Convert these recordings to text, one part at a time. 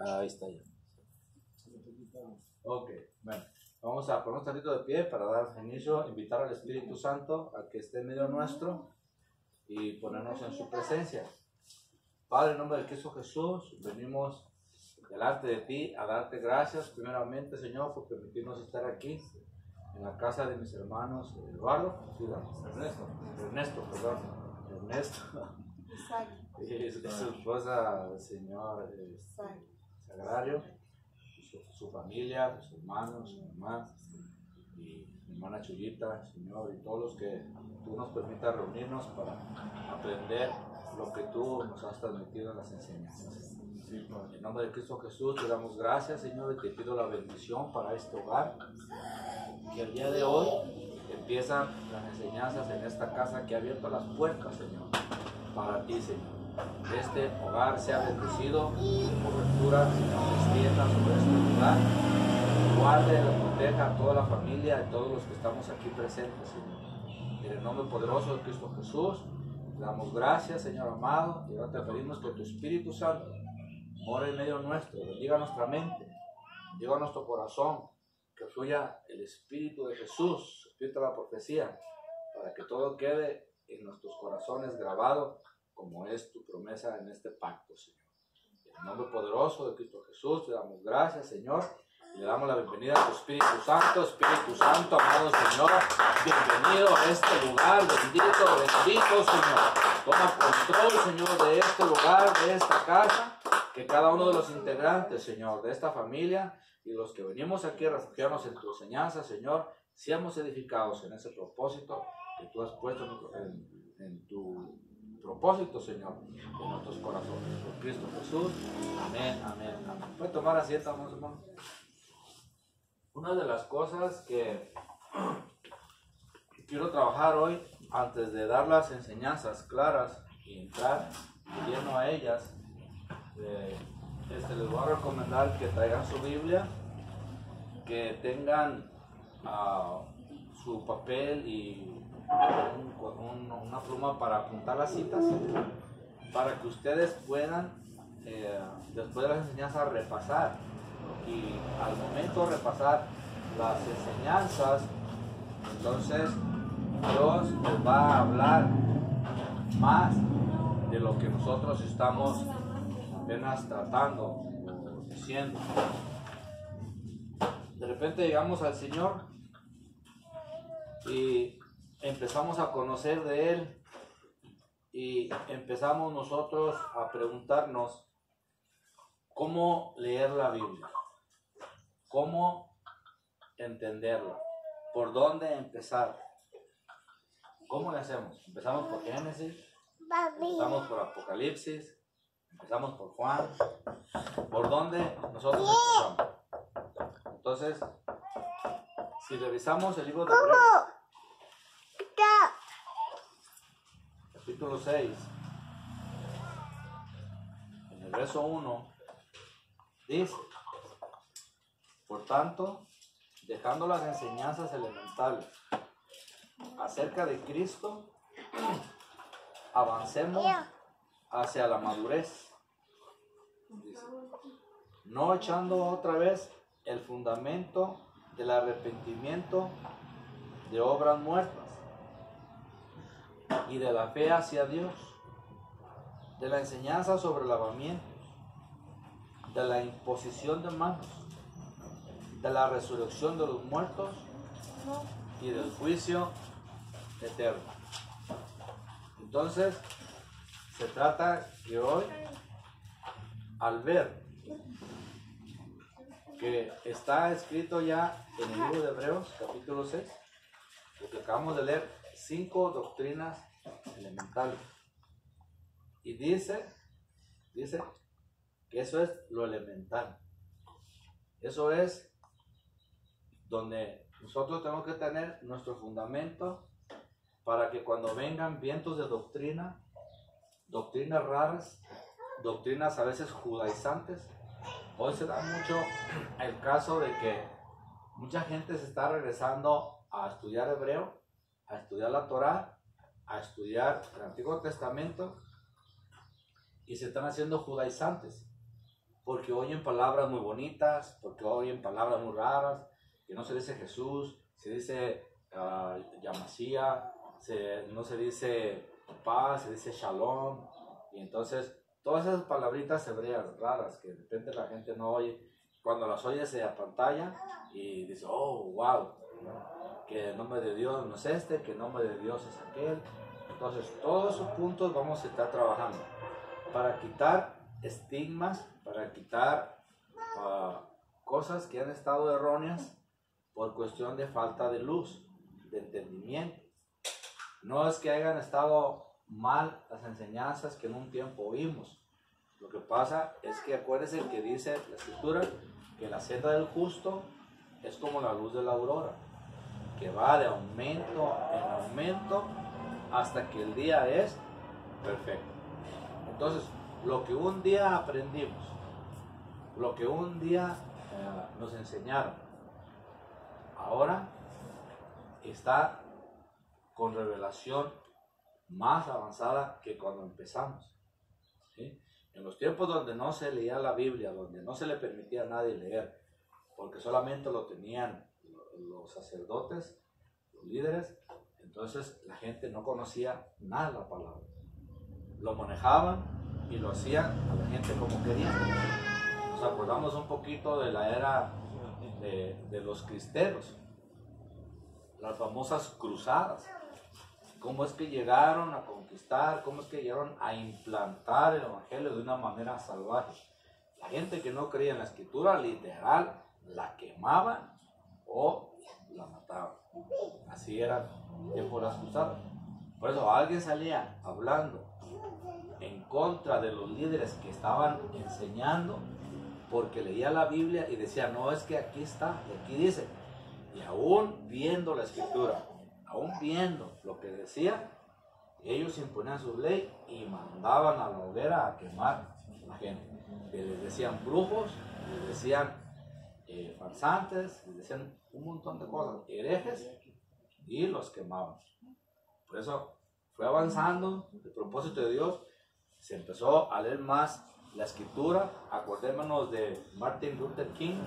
Ahí está ya. Ok, bueno, vamos a ponernos tantito de pie para dar inicio, invitar al Espíritu Santo a que esté en medio nuestro y ponernos en su presencia. Padre, en nombre de Cristo Jesús, venimos delante de ti a darte gracias primeramente, Señor, por permitirnos estar aquí en la casa de mis hermanos Eduardo, Ernesto, y su esposa, el señor Sagrario, su familia, sus hermanos, su mamá y mi hermana Chuyita, Señor, y todos los que tú nos permitas reunirnos para aprender lo que tú nos has transmitido en las enseñanzas. En nombre de Cristo Jesús te damos gracias, Señor, y te pido la bendición para este hogar, que el día de hoy empiezan las enseñanzas en esta casa que ha abierto las puertas, Señor, para ti, Señor. Que este hogar sea bendecido, su cobertura, Señor, extienda sobre este lugar, guarde y proteja a toda la familia y todos los que estamos aquí presentes, Señor. En el nombre poderoso de Cristo Jesús, te damos gracias, Señor amado, y ahora te pedimos que tu Espíritu Santo more en medio nuestro, bendiga nuestra mente, bendiga nuestro corazón, que fluya el Espíritu de Jesús, Espíritu de la profecía, para que todo quede en nuestros corazones grabado, como es tu promesa en este pacto, Señor. En el nombre poderoso de Cristo Jesús, te damos gracias, Señor, y le damos la bienvenida a tu Espíritu Santo, amado Señor, bienvenido a este lugar, bendito, Señor. Toma control, Señor, de este lugar, de esta casa, que cada uno de los integrantes, Señor, de esta familia y los que venimos aquí a refugiarnos en tu enseñanza, Señor, seamos edificados en ese propósito que tú has puesto en tu propósito, Señor, en nuestros corazones. Por Cristo Jesús, amén, amén, amén. ¿Puede tomar asiento, hermano? Una de las cosas que quiero trabajar hoy, antes de dar las enseñanzas claras y entrar lleno a ellas, les voy a recomendar que traigan su Biblia, que tengan su papel y una pluma para apuntar las citas, para que ustedes puedan, después de las enseñanzas, repasar. Y al momento de repasar las enseñanzas, entonces Dios les va a hablar más de lo que nosotros estamos apenas tratando o diciendo. De repente llegamos al Señor y empezamos a conocer de Él y empezamos nosotros a preguntarnos cómo leer la Biblia, cómo entenderla, por dónde empezar, cómo le hacemos. Empezamos por Génesis, empezamos por Apocalipsis, empezamos por Juan, por dónde nosotros empezamos. Entonces, si revisamos el libro de Hebreos, capítulo 6, en el verso 1, dice: por tanto, dejando las enseñanzas elementales acerca de Cristo, avancemos hacia la madurez, dice, no echando otra vez el fundamento del arrepentimiento de obras muertas y de la fe hacia Dios, de la enseñanza sobre lavamientos, de la imposición de manos, de la resurrección de los muertos y del juicio eterno. Entonces, se trata que hoy, al ver que está escrito ya en el libro de Hebreos, capítulo 6, lo que acabamos de leer, 5 doctrinas elementales. Y dice que eso es lo elemental. Eso es donde nosotros tenemos que tener nuestro fundamento para que cuando vengan vientos de doctrinas raras, doctrinas a veces judaizantes. Hoy se da mucho el caso de que mucha gente se está regresando a estudiar hebreo, a estudiar la Torá, a estudiar el Antiguo Testamento, y se están haciendo judaizantes. porque oyen palabras muy bonitas, porque oyen palabras muy raras, que no se dice Jesús, se dice Yamasía, no se dice paz, se dice Shalom, y entonces todas esas palabritas hebreas raras que de repente la gente no oye, cuando las oye se apantalla y dice, oh, wow, que el nombre de Dios no es este, que el nombre de Dios es aquel. Entonces todos esos puntos vamos a estar trabajando para quitar estigmas, para quitar cosas que han estado erróneas por cuestión de falta de luz, de entendimiento. No es que hayan estado mal las enseñanzas que en un tiempo oímos. Lo que pasa es que acuérdense que dice la Escritura que la senda del justo es como la luz de la aurora, que va de aumento en aumento hasta que el día es perfecto. Entonces, lo que un día aprendimos, lo que un día nos enseñaron, ahora está con revelación más avanzada que cuando empezamos, ¿sí? En los tiempos donde no se leía la Biblia, donde no se le permitía a nadie leer, porque solamente lo tenían los sacerdotes, los líderes, entonces la gente no conocía nada de la palabra. Lo manejaban y lo hacían a la gente como querían. Nos acordamos un poquito de la era de los cristeros, las famosas cruzadas. Cómo es que llegaron a conquistar, cómo es que llegaron a implantar el evangelio de una manera salvaje. La gente que no creía en la Escritura, literal, la quemaban o la mataban. Así era el tiempo de las cruzadas. Por eso alguien salía hablando en contra de los líderes que estaban enseñando, porque leía la Biblia y decía, no, es que aquí está, y aquí dice. Y aún viendo la Escritura, aún viendo lo que decía, ellos imponían su ley y mandaban a la hoguera a quemar a la gente. Que les decían brujos, les decían farsantes, les decían un montón de cosas, herejes, y los quemaban. Por eso fue avanzando el propósito de Dios, se empezó a leer más la Escritura. Acordémonos de Martin Luther King,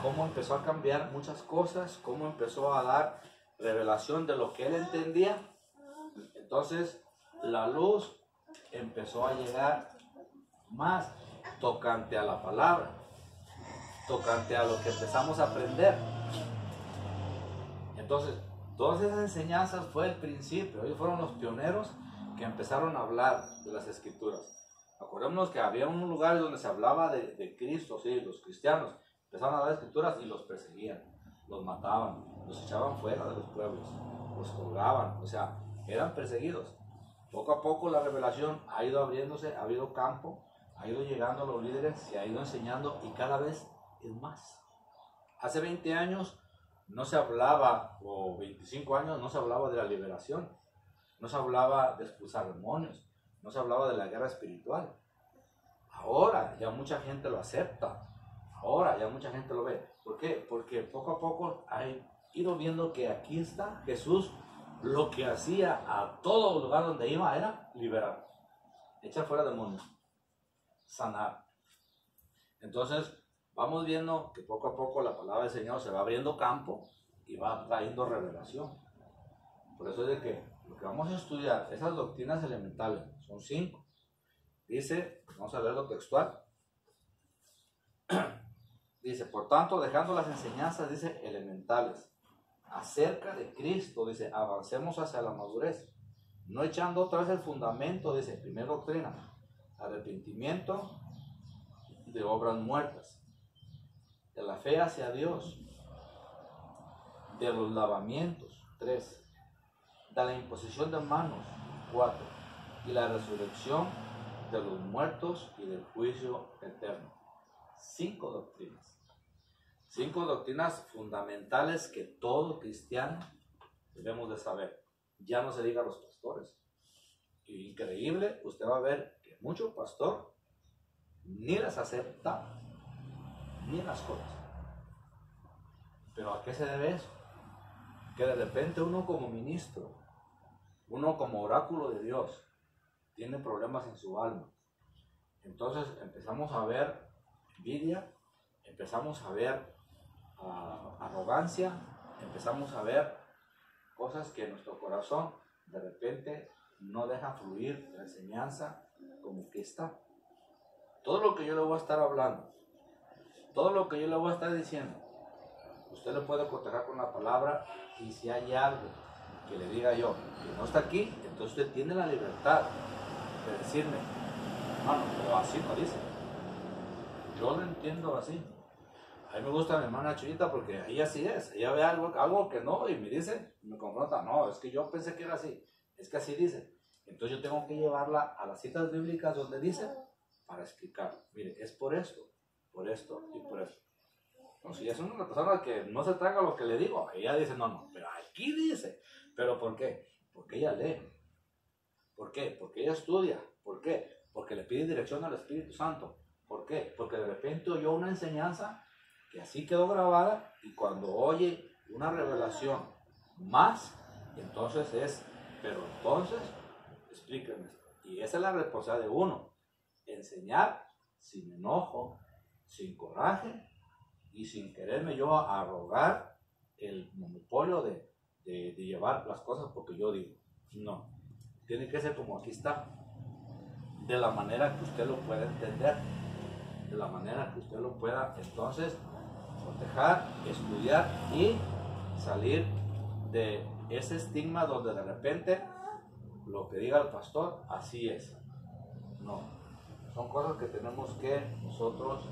cómo empezó a cambiar muchas cosas, cómo empezó a dar revelación de lo que él entendía. Entonces la luz empezó a llegar más tocante a la palabra, tocante a lo que empezamos a aprender. Entonces todas esas enseñanzas fue el principio. Ellos fueron los pioneros que empezaron a hablar de las Escrituras. Acordémonos que había un lugar donde se hablaba de Cristo, sí, los cristianos empezaron a hablar de Escrituras y los perseguían, los mataban, los echaban fuera de los pueblos, los colgaban, o sea, eran perseguidos. Poco a poco la revelación ha ido abriéndose, ha habido campo, ha ido llegando a los líderes, se ha ido enseñando y cada vez es más. Hace 20 años no se hablaba, o 25 años no se hablaba de la liberación, no se hablaba de expulsar demonios, no se hablaba de la guerra espiritual. Ahora ya mucha gente lo acepta, ahora ya mucha gente lo ve. ¿Por qué? Porque poco a poco ha ido viendo que aquí está Jesús. Lo que hacía a todo lugar donde iba era liberar, echar fuera demonios, sanar. Entonces vamos viendo que poco a poco la palabra del Señor se va abriendo campo y va trayendo revelación. Por eso es de que lo que vamos a estudiar, esas doctrinas elementales, son 5. Dice, vamos a leerlo textual. Dice, por tanto, dejando las enseñanzas, dice, elementales, acerca de Cristo, dice, avancemos hacia la madurez, no echando otra vez el fundamento, dice, primera doctrina, arrepentimiento de obras muertas, de la fe hacia Dios, de los lavamientos, 3, de la imposición de manos, 4, y la resurrección de los muertos y del juicio eterno. 5 doctrinas. 5 doctrinas fundamentales que todo cristiano debemos de saber. Ya no se diga a los pastores. Increíble, usted va a ver que mucho pastor ni las acepta, ni las conoce. ¿Pero a qué se debe eso? Que de repente uno como ministro, uno como oráculo de Dios, tiene problemas en su alma. Entonces empezamos a ver envidia, empezamos a ver arrogancia, empezamos a ver cosas que en nuestro corazón de repente no dejan fluir la enseñanza como que está. Todo lo que yo le voy a estar hablando, todo lo que yo le voy a estar diciendo, usted le puede cotejar con la palabra, y si hay algo que le diga yo que no está aquí, entonces usted tiene la libertad de decirme, hermano, pero así no dice. Yo lo entiendo así. A mí me gusta mi hermana Chuyita porque ella así es. Ella ve algo que no y me dice, me confronta, no, es que yo pensé que era así, es que así dice. Entonces yo tengo que llevarla a las citas bíblicas donde dice, para explicar, mire, es por esto y por esto. No, si es una persona que no se traga lo que le digo, ella dice, no, pero aquí dice. ¿Pero por qué? Porque ella lee. ¿Por qué? Porque ella estudia. ¿Por qué? Porque le pide dirección al Espíritu Santo. ¿Por qué? Porque de repente oyó una enseñanza que así quedó grabada, y cuando oye una revelación más, entonces pero entonces, explíquenme. Y esa es la responsabilidad de uno, enseñar sin enojo, sin coraje, y sin quererme yo arrogar el monopolio de llevar las cosas porque yo digo. No, tiene que ser como aquí está, de la manera que usted lo pueda entender, de la manera que usted lo pueda entonces proteger, estudiar y salir de ese estigma donde de repente lo que diga el pastor así es. No, son cosas que tenemos que nosotros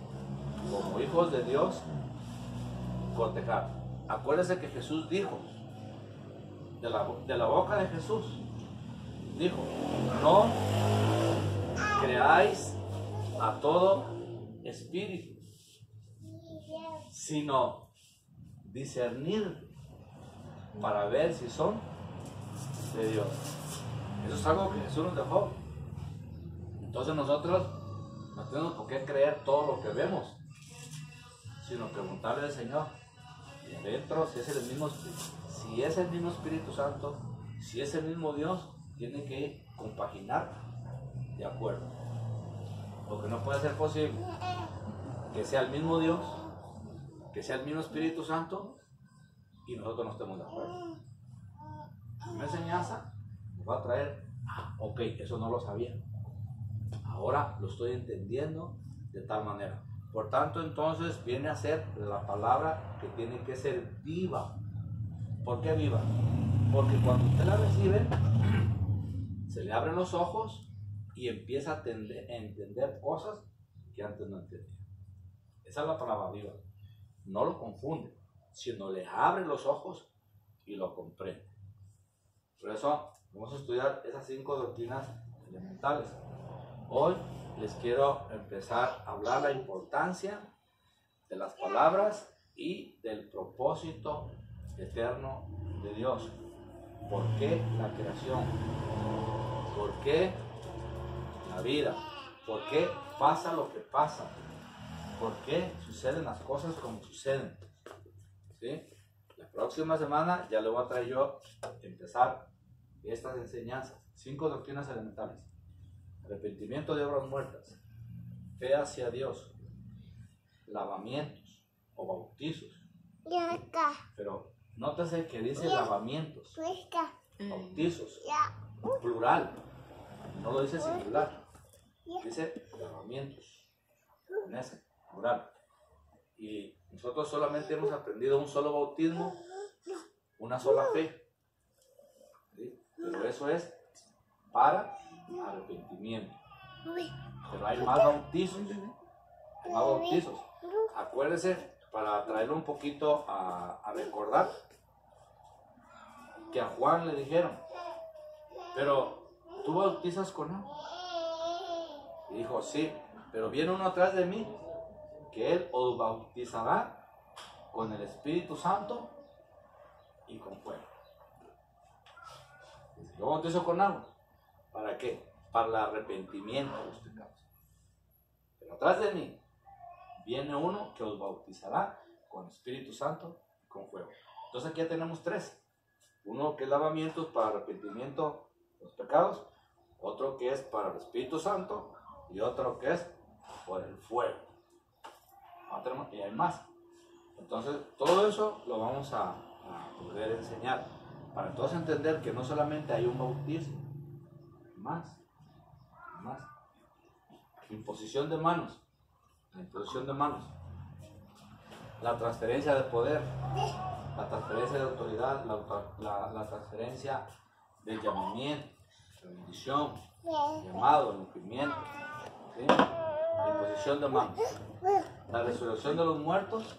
como hijos de Dios cotejar. Acuérdense que Jesús dijo, de la boca de Jesús dijo, no creáis a todo espíritu, sino discernir para ver si son de Dios. Eso es algo que Jesús nos dejó. Entonces nosotros no tenemos por qué creer todo lo que vemos, sino preguntarle al Señor, y adentro, si es el mismo Espíritu Santo, si es el mismo Dios, tiene que compaginar de acuerdo. Porque no puede ser posible que sea el mismo Dios, que sea el mismo Espíritu Santo, y nosotros no estemos de acuerdo. Una enseñanza nos va a traer, ok, eso no lo sabía, ahora lo estoy entendiendo de tal manera. Por tanto, entonces viene a ser la palabra que tiene que ser viva. ¿Por qué viva? Porque cuando usted la recibe, se le abren los ojos y empieza a entender cosas que antes no entendía. Esa es la palabra viva. No lo confunde, sino le abre los ojos y lo comprende. Por eso vamos a estudiar esas 5 doctrinas elementales. Hoy les quiero empezar a hablar la importancia de las palabras y del propósito eterno de Dios. ¿Por qué la creación? ¿Por qué la vida? ¿Por qué pasa lo que pasa? ¿Por qué suceden las cosas como suceden? ¿Sí? La próxima semana ya le voy a traer yo empezar estas enseñanzas. 5 doctrinas elementales. Arrepentimiento de obras muertas, fe hacia Dios, lavamientos o bautizos. Pero nótese que dice lavamientos, bautizos, plural, no lo dice singular, dice lavamientos, con ese, plural. Y nosotros solamente hemos aprendido un solo bautismo, una sola fe, ¿sí? Pero eso es para arrepentimiento. Pero hay más bautizos, Acuérdese, para traerlo un poquito a recordar, que a Juan le dijeron, pero tú bautizas con agua. Y dijo, sí, pero viene uno atrás de mí, que él os bautizará con el Espíritu Santo y con fuego. Yo bautizo con agua. ¿Para qué? Para el arrepentimiento de los pecados. Pero atrás de mí viene uno que os bautizará con Espíritu Santo y con fuego. Entonces aquí ya tenemos 3. Uno que es lavamientos para arrepentimiento de los pecados, otro que es para el Espíritu Santo y otro que es por el fuego. tenemos, y hay más. Entonces, todo eso lo vamos a poder enseñar, para entonces entender que no solamente hay un bautismo, más. Imposición de manos, la imposición de manos, la transferencia de poder, la transferencia de autoridad, la transferencia del llamamiento, la bendición, llamado, el ungimiento, ¿sí? La imposición de manos, la resurrección de los muertos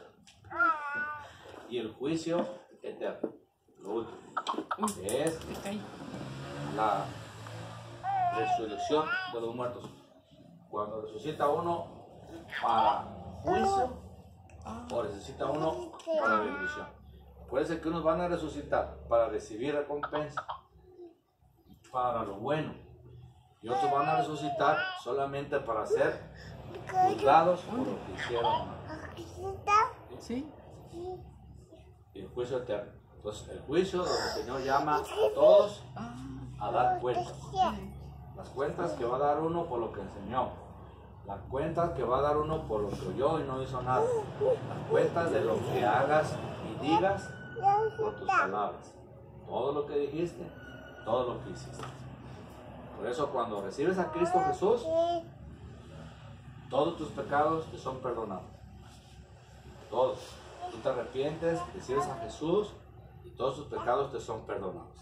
y el juicio eterno. Lo último, que es la resurrección de los muertos. Cuando resucita uno para juicio o resucita uno para bendición. Puede ser que unos van a resucitar para recibir recompensa, para lo bueno, y otros van a resucitar solamente para ser juzgados por lo que hicieron. ¿Sí? Y el juicio eterno. Entonces, el juicio donde el Señor llama a todos a dar cuentas. Las cuentas que va a dar uno por lo que enseñó. Las cuentas que va a dar uno por lo que oyó y no hizo nada. Las cuentas de lo que hagas y digas por tus palabras. Todo lo que dijiste, todo lo que hiciste. Por eso cuando recibes a Cristo Jesús, todos tus pecados te son perdonados. Todos. Tú te arrepientes, recibes a Jesús y todos tus pecados te son perdonados.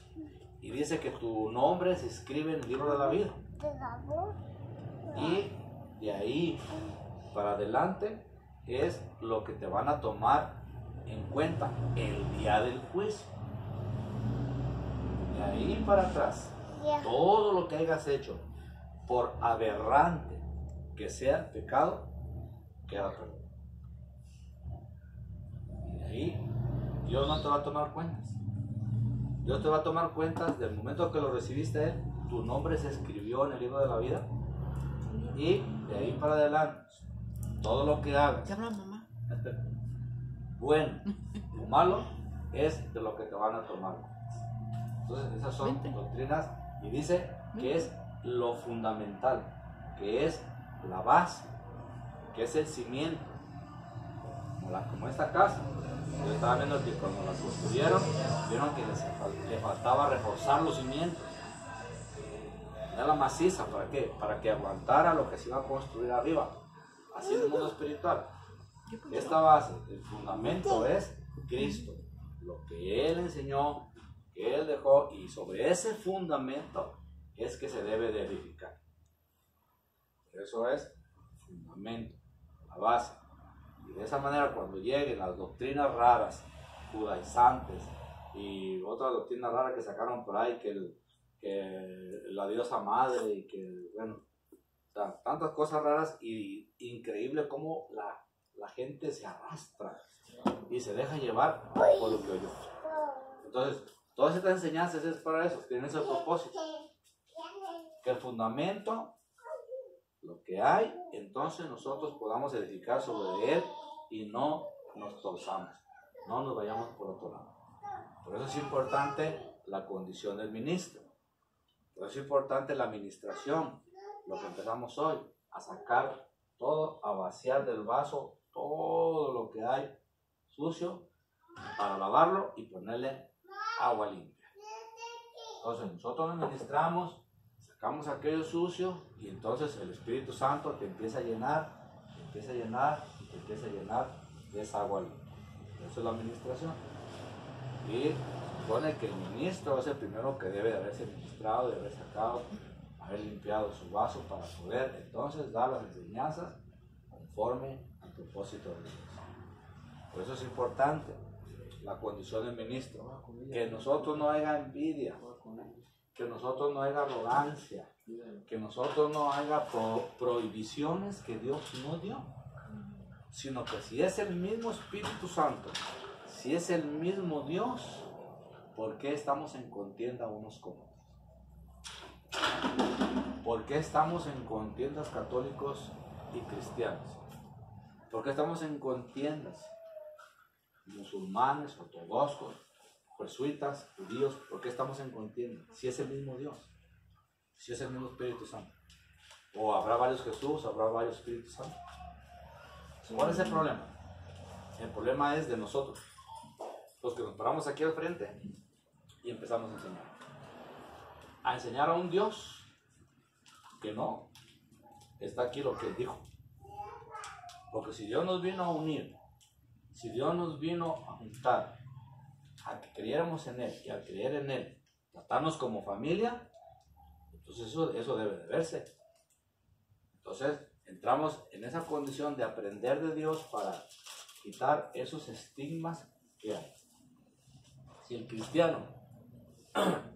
Y dice que tu nombre se escribe en el libro de la vida. Y de ahí para adelante es lo que te van a tomar en cuenta el día del juicio. De ahí para atrás, todo lo que hayas hecho, por aberrante que sea el pecado, queda perdonado. Y de ahí Dios no te va a tomar cuentas. Dios te va a tomar cuentas del momento que lo recibiste a Él. Tu nombre se escribió en el libro de la vida. Y de ahí para adelante, todo lo que hagas, bueno o malo, es de lo que te van a tomar. Entonces esas son doctrinas, y dice que es lo fundamental, que es la base, que es el cimiento, como esta casa. Yo estaba viendo que cuando la construyeron, vieron que le faltaba reforzar los cimientos. Era la maciza, ¿para qué? Para que aguantara lo que se iba a construir arriba. Así en el mundo espiritual. Esta base, el fundamento es Cristo. Lo que Él enseñó, que Él dejó, y sobre ese fundamento es que se debe de edificar. Eso es el fundamento, la base. Y de esa manera, cuando lleguen las doctrinas raras, judaizantes, y otras doctrinas raras que sacaron por ahí, que la diosa madre, y que, bueno, o sea, tantas cosas raras, y increíble cómo la gente se arrastra y se deja llevar por lo que oyó. Entonces, todas estas enseñanzas es para eso, tienen ese propósito. Que el fundamento, lo que hay, entonces nosotros podamos edificar sobre él y no nos torçamos, no nos vayamos por otro lado. Por eso es importante la condición del ministro. Por eso es importante la administración, lo que empezamos hoy, a sacar todo, a vaciar del vaso todo lo que hay sucio, para lavarlo y ponerle agua limpia. Entonces nosotros nos administramos, sacamos aquello sucio, y entonces el Espíritu Santo te empieza a llenar, te empieza a llenar, y te empieza a llenar de esa agua limpia. Eso es la administración. Y se supone que el ministro es el primero que debe de haberse ministrado, de haber sacado, haber limpiado su vaso para poder entonces dar las enseñanzas conforme al propósito de Dios. Por eso es importante la condición del ministro, que nosotros no haya envidia, que nosotros no haya arrogancia, que nosotros no haya prohibiciones que Dios no dio, sino que si es el mismo Espíritu Santo, si es el mismo Dios, ¿por qué estamos en contienda unos con otros? ¿Por qué estamos en contiendas católicos y cristianos? ¿Por qué estamos en contiendas musulmanes, ortodoxos, jesuitas, judíos? ¿Por qué estamos en contienda? Si es el mismo Dios, si es el mismo Espíritu Santo. ¿O habrá varios Jesús, habrá varios Espíritus Santos? ¿Cuál es el problema? El problema es de nosotros, los que nos paramos aquí al frente y empezamos a enseñar. A enseñar a un Dios que no está aquí lo que Él dijo. Porque si Dios nos vino a unir, si Dios nos vino a juntar, a que creyéramos en Él y al creer en Él, tratarnos como familia, entonces eso debe de verse. Entonces entramos en esa condición de aprender de Dios para quitar esos estigmas que hay. Si el cristiano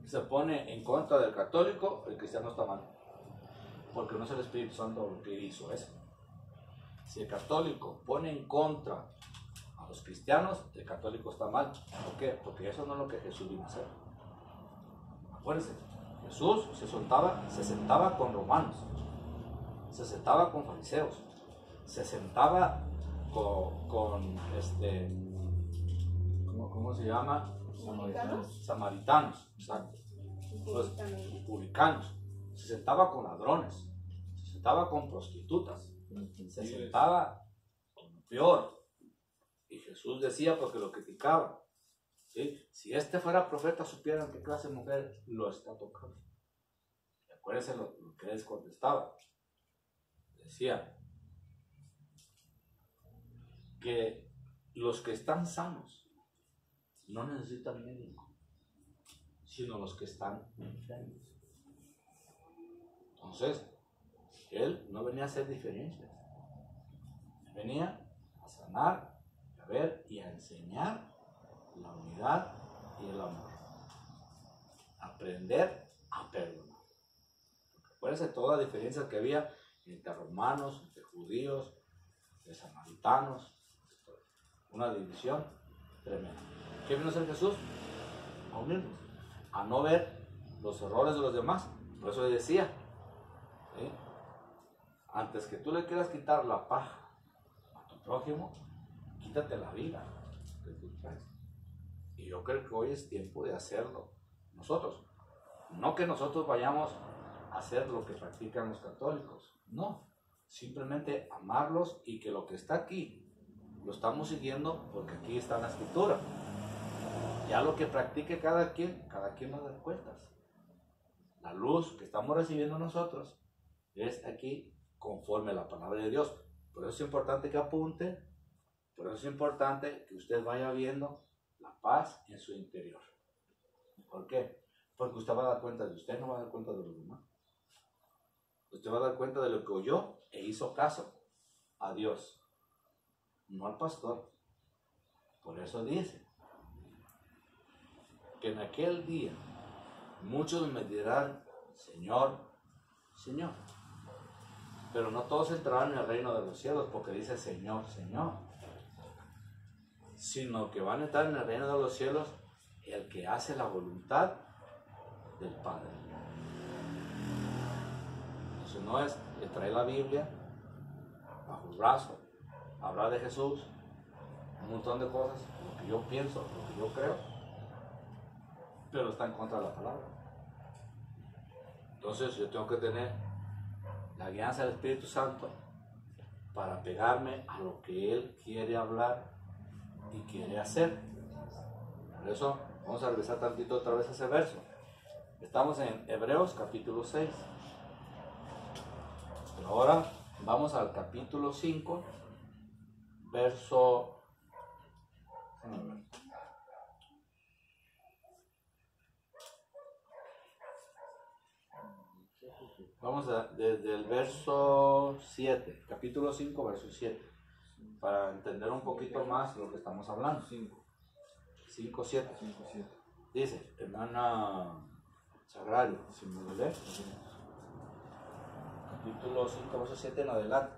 se pone en contra del católico, el cristiano está mal, porque no es el Espíritu Santo lo que hizo eso. Si el católico pone en contra a los cristianos, el católico está mal. ¿Por qué? Porque eso no es lo que Jesús vino a hacer. Acuérdense, Jesús se sentaba con romanos, se sentaba con fariseos, se sentaba con ¿cómo se llama? Samaritanos, exacto. Los publicanos. Se sentaba con ladrones, se sentaba con prostitutas, se sentaba con lo peor. Y Jesús decía, porque lo criticaban, ¿sí? Si este fuera profeta, supieran qué clase de mujer lo está tocando. Y acuérdense lo que les contestaba. Decía que los que están sanos no necesitan médico, sino los que están enfermos. Entonces, Él no venía a hacer diferencias. Venía a sanar, a ver y a enseñar la unidad y el amor. Aprender a perdonar. Acuérdense todas las diferencias que había entre romanos, entre judíos, entre samaritanos. Una división tremenda. ¿Qué vino a hacer Jesús? A unirnos, a no ver los errores de los demás. Por eso le decía, ¿sí? Antes que tú le quieras quitar la paja a tu prójimo, quítate la vida que tú traes. Y yo creo que hoy es tiempo de hacerlo nosotros. No que nosotros vayamos a hacer lo que practican los católicos, no. Simplemente amarlos y que lo que está aquí lo estamos siguiendo porque aquí está la escritura. Ya lo que practique cada quien nos da cuentas. La luz que estamos recibiendo nosotros es aquí conforme a la palabra de Dios. Por eso es importante que apunte, por eso es importante que usted vaya viendo la paz en su interior. ¿Por qué? Porque usted va a dar cuenta de usted, no va a dar cuenta de los demás. Usted va a dar cuenta de lo que oyó e hizo caso a Dios, no al pastor. Por eso dice que en aquel día muchos me dirán, Señor, Señor. Pero no todos entrarán en el reino de los cielos porque dice Señor, Señor. Sino que van a entrar en el reino de los cielos el que hace la voluntad del Padre. Entonces no es que trae la Biblia bajo el brazo, hablar de Jesús, un montón de cosas, lo que yo pienso, lo que yo creo, pero está en contra de la palabra. Entonces yo tengo que tener la guianza del Espíritu Santo para pegarme a lo que Él quiere hablar y quiere hacer. Por eso vamos a revisar tantito otra vez ese verso. Estamos en Hebreos capítulo 6. Pero ahora vamos al capítulo 5, verso... Vamos desde el verso 7, capítulo 5, verso 7, para entender un poquito más lo que estamos hablando. 5, 7. Dice, hermana Sagrario, si me lo lee, capítulo 5, verso 7 en adelante.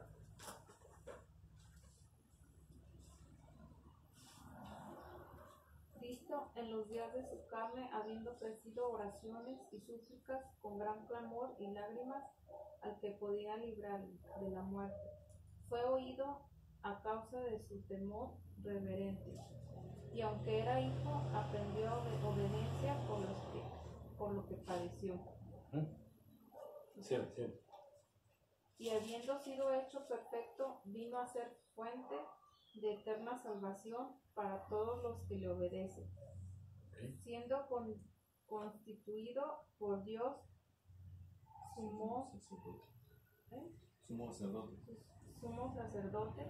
Cristo, en los días de su carne, habiendo ofrecido oraciones y súplicas con gran clamor y lágrimas al que podía librar de la muerte, fue oído a causa de su temor reverente. Y aunque era hijo, aprendió obediencia por lo que padeció. Sí. Y habiendo sido hecho perfecto, vino a ser fuente de eterna salvación para todos los que le obedecen, siendo constituido por Dios sumo sacerdote,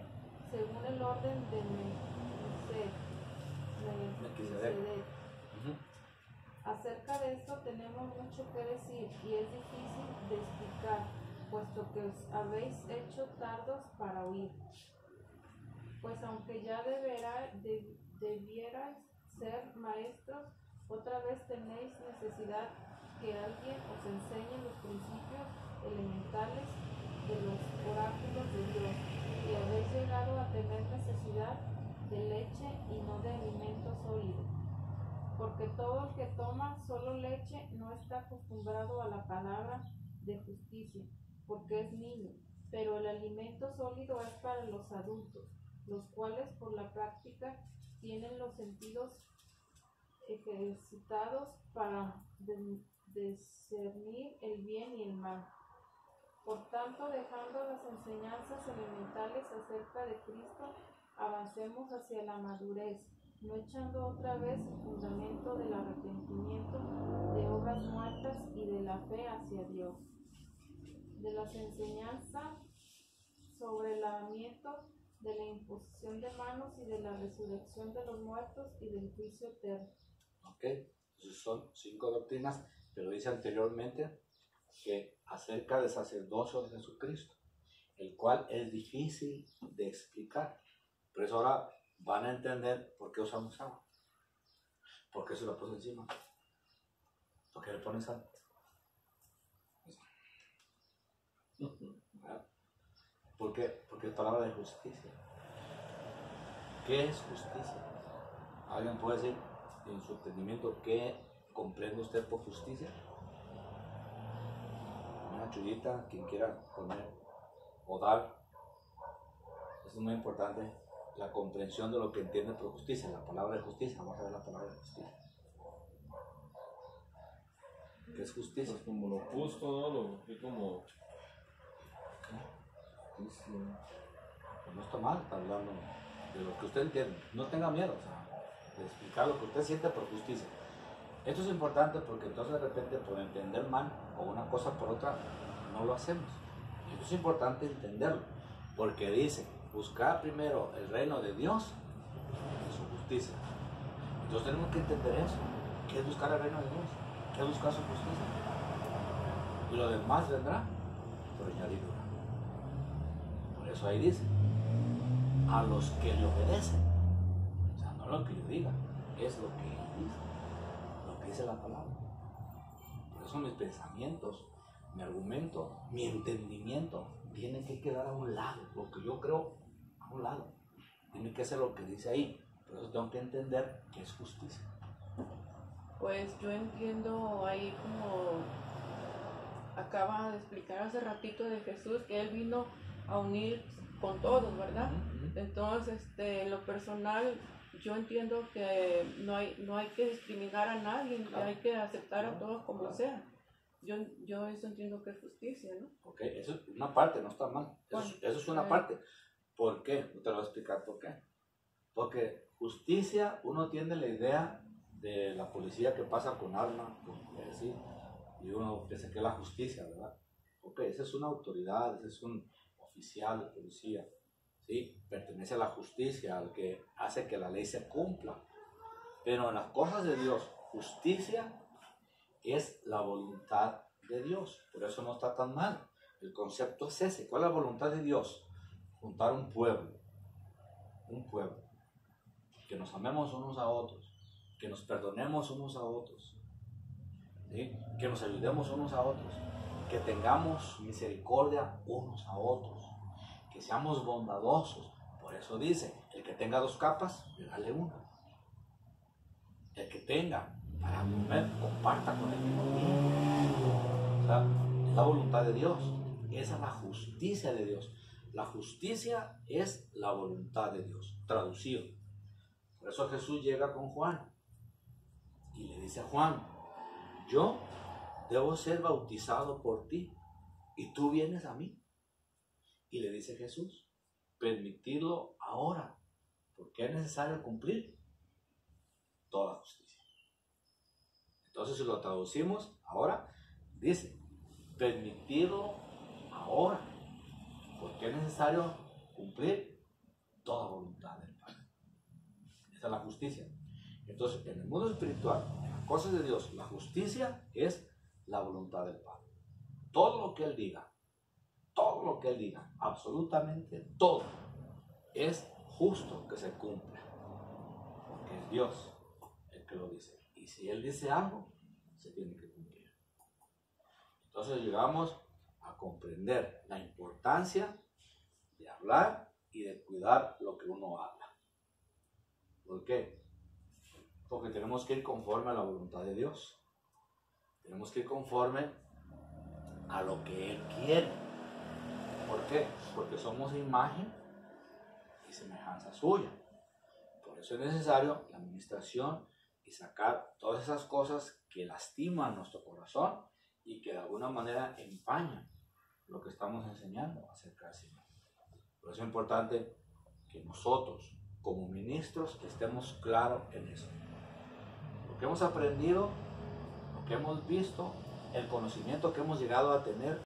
según el orden de Melquisedec. Acerca de esto tenemos mucho que decir y es difícil de explicar, puesto que os habéis hecho tardos para oír. Pues aunque ya debierais ser maestros, otra vez tenéis necesidad que alguien os enseñe los principios elementales de los oráculos de Dios, y habéis llegado a tener necesidad de leche y no de alimento sólido. Porque todo el que toma solo leche no está acostumbrado a la palabra de justicia, porque es niño, pero el alimento sólido es para los adultos, los cuales por la práctica tienen los sentidos ejercitados para discernir el bien y el mal. Por tanto, dejando las enseñanzas elementales acerca de Cristo, avancemos hacia la madurez, no echando otra vez el fundamento del arrepentimiento de obras muertas y de la fe hacia Dios, de las enseñanzas sobre el lavamiento, de la imposición de manos y de la resurrección de los muertos y del juicio eterno. Ok, entonces son 5 doctrinas, pero dice anteriormente que acerca del sacerdocio de Jesucristo, el cual es difícil de explicar. Por eso ahora van a entender por qué usamos agua. ¿Por qué se lo puso encima? ¿Por qué le ponen sal? ¿Por qué? Porque es palabra de justicia. ¿Qué es justicia? ¿Alguien puede decir en su entendimiento qué comprende usted por justicia? Una chullita, quien quiera poner o dar. Es muy importante la comprensión de lo que entiende por justicia. La palabra de justicia, vamos a ver la palabra de justicia. ¿Qué es justicia? Pues como lo justo, ¿no? Lo que como... Pues no está mal, está hablando de lo que usted entiende. No tenga miedo, o sea, de explicar lo que usted siente por justicia. Esto es importante porque entonces de repente por entender mal o una cosa por otra no lo hacemos. Esto es importante entenderlo porque dice buscar primero el reino de Dios y su justicia. Entonces tenemos que entender eso. ¿Qué es buscar el reino de Dios? ¿Qué es buscar su justicia? Y lo demás vendrá por añadidura. Por eso ahí dice a los que le obedecen. O sea, no lo que yo diga, es lo que él dice. Lo que dice la palabra. Por eso mis pensamientos, mi argumento, mi entendimiento tienen que quedar a un lado. Lo que yo creo, a un lado. Tiene que ser lo que dice ahí. Por eso tengo que entender que es justicia. Pues yo entiendo ahí como acaba de explicar hace ratito de Jesús, que Él vino a unir con todos, ¿verdad? Entonces, en lo personal, yo entiendo que no hay que discriminar a nadie, que hay que aceptar a todos como sean. Yo eso entiendo que es justicia, ¿no? Ok, eso es una parte, no está mal. Eso es una parte. ¿Por qué? Te lo voy a explicar por qué. Porque justicia, uno tiene la idea de la policía que pasa con armas, así, y uno piensa que es la justicia, ¿verdad? Ok, esa es una autoridad, ese es un oficial de policía, ¿sí? Pertenece a la justicia, al que hace que la ley se cumpla. Pero en las cosas de Dios, justicia es la voluntad de Dios, por eso no está tan mal. El concepto es ese. ¿Cuál es la voluntad de Dios? Juntar un pueblo, que nos amemos unos a otros, que nos perdonemos unos a otros, ¿sí? Que nos ayudemos unos a otros, que tengamos misericordia unos a otros, que seamos bondadosos. Por eso dice, el que tenga 2 capas, regale una. El que tenga para comer, comparta con el mismo tiempo. O sea, es la voluntad de Dios. Esa es la justicia de Dios. La justicia es la voluntad de Dios, traducido. Por eso Jesús llega con Juan y le dice a Juan, yo debo ser bautizado por ti y tú vienes a mí. Y le dice Jesús, permitirlo ahora porque es necesario cumplir toda justicia. Entonces, si lo traducimos ahora, dice, permitirlo ahora, porque es necesario cumplir toda voluntad del Padre. Esa es la justicia. Entonces, en el mundo espiritual, en las cosas de Dios, la justicia es la voluntad del Padre. Todo lo que Él diga, absolutamente todo, es justo que se cumpla, porque es Dios el que lo dice. Y si Él dice algo, se tiene que cumplir. Entonces llegamos a comprender la importancia de hablar y de cuidar lo que uno habla. ¿Por qué? Porque tenemos que ir conforme a la voluntad de Dios. Tenemos que ir conforme a lo que Él quiere. ¿Por qué? Porque somos imagen y semejanza suya. Por eso es necesario la administración y sacar todas esas cosas que lastiman nuestro corazón y que de alguna manera empañan lo que estamos enseñando acerca del Señor. Por eso es importante que nosotros, como ministros, estemos claros en eso. Lo que hemos aprendido, lo que hemos visto, el conocimiento que hemos llegado a tener